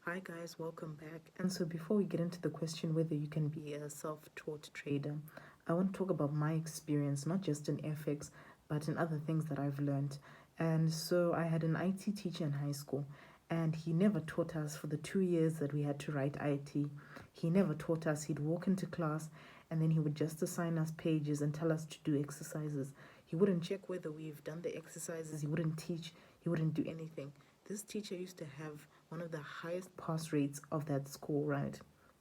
Hi guys, welcome back. And so before we get into the question whether you can be a self-taught trader, I want to talk about my experience, not just in FX, but in other things that I've learned. And so I had an IT teacher in high school, and he never taught us for the 2 years that we had to write IT. He never taught us. He'd walk into class and then he would just assign us pages and tell us to do exercises. He wouldn't check whether we've done the exercises, he wouldn't teach, he wouldn't do anything. This teacher used to have one of the highest pass rates of that school, right?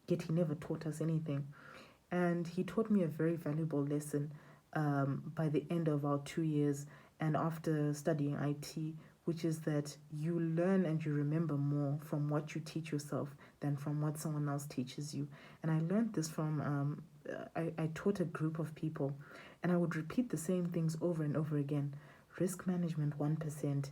Yet he never taught us anything. And he taught me a very valuable lesson by the end of our 2 years and after studying IT, which is that you learn and you remember more from what you teach yourself than from what someone else teaches you. And I learned this from, I taught a group of people, and I would repeat the same things over and over again. Risk management 1%,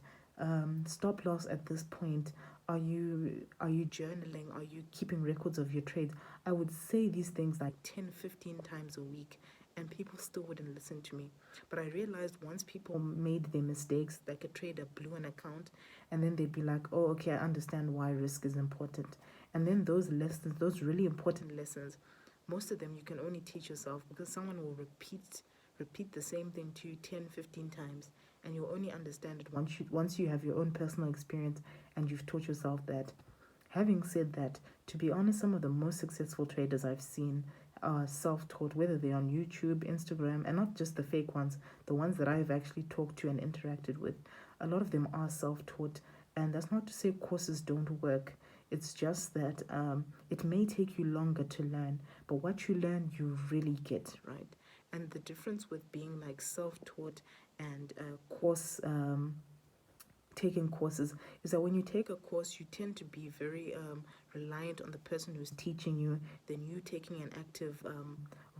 stop loss at this point. Are you journaling? Are you keeping records of your trades? I would say these things like 10, 15 times a week, and people still wouldn't listen to me. But I realized once people made their mistakes, like a trader blew an account, and then they'd be like, oh, okay, I understand why risk is important. And then those lessons, those really important lessons, most of them you can only teach yourself because someone will repeat the same thing to you 10, 15 times, and you'll only understand it once you have your own personal experience and you've taught yourself that. Having said that, to be honest, some of the most successful traders I've seen are self-taught, whether they're on YouTube, Instagram, and not just the fake ones, the ones that I've actually talked to and interacted with. A lot of them are self-taught, and that's not to say courses don't work. It's just that it may take you longer to learn, but what you learn, you really get, right? And the difference with being like self-taught and taking courses is that when you take a course, you tend to be very reliant on the person who's teaching you, then you taking an active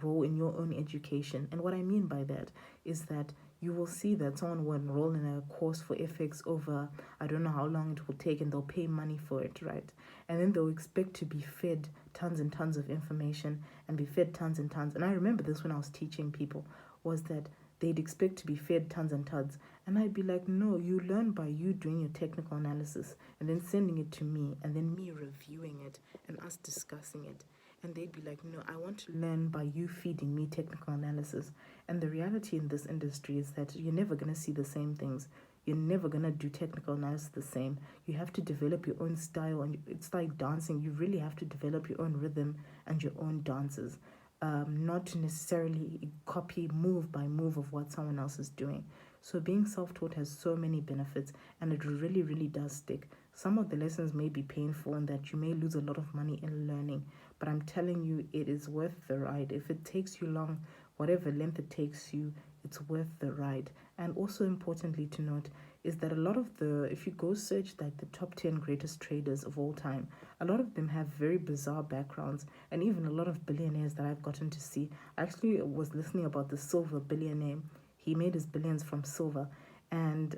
role in your own education. And what I mean by that is that you will see that someone will enroll in a course for FX over, I don't know how long it will take, and they'll pay money for it, right? And then they'll expect to be fed tons and tons of information and be fed tons and tons. And I remember this when I was teaching people, was that they'd expect to be fed tons and tons. And I'd be like, no, you learn by you doing your technical analysis and then sending it to me and then me reviewing it and us discussing it. And they'd be like, no, I want to learn by you feeding me technical analysis. And the reality in this industry is that you're never going to see the same things. You're never going to do technical analysis the same. You have to develop your own style, and it's like dancing. You really have to develop your own rhythm and your own dances. Not to necessarily copy move by move of what someone else is doing. So being self-taught has so many benefits, and it really, really does stick. Some of the lessons may be painful and that you may lose a lot of money in learning, but I'm telling you, it is worth the ride. If it takes you long, whatever length it takes you, it's worth the ride. And also importantly to note is that a lot of if you go search like the top 10 greatest traders of all time, a lot of them have very bizarre backgrounds, and even a lot of billionaires that I've gotten to see. I actually was listening about the silver billionaire. He made his billions from silver, and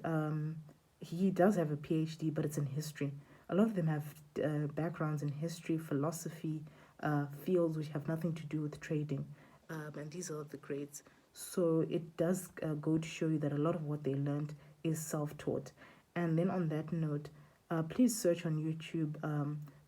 he does have a PhD, but it's in history. A lot of them have backgrounds in history, philosophy, fields which have nothing to do with trading, and these are the greats. So it does go to show you that a lot of what they learned is self-taught. And then on that note, please search on YouTube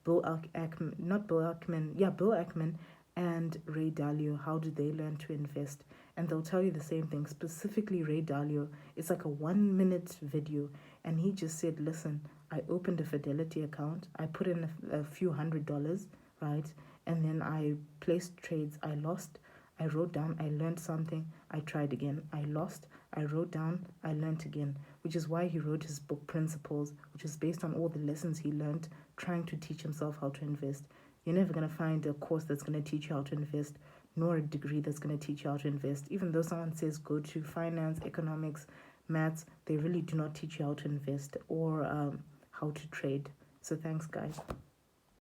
Bill Ackman, not Bill Ackman, yeah, Bill Ackman and Ray Dalio. How did they learn to invest? And they'll tell you the same thing. Specifically, Ray Dalio, it's like a 1 minute video, and he just said, listen, I opened a Fidelity account, I put in a few $100, right? And then I placed trades, I lost, I wrote down, I learned something, I tried again, I lost, I wrote down, I learned again, which is why he wrote his book Principles, which is based on all the lessons he learned trying to teach himself how to invest. You're never going to find a course that's going to teach you how to invest, nor a degree that's going to teach you how to invest. Even though someone says go to finance, economics, maths, they really do not teach you how to invest or how to trade. So thanks, guys.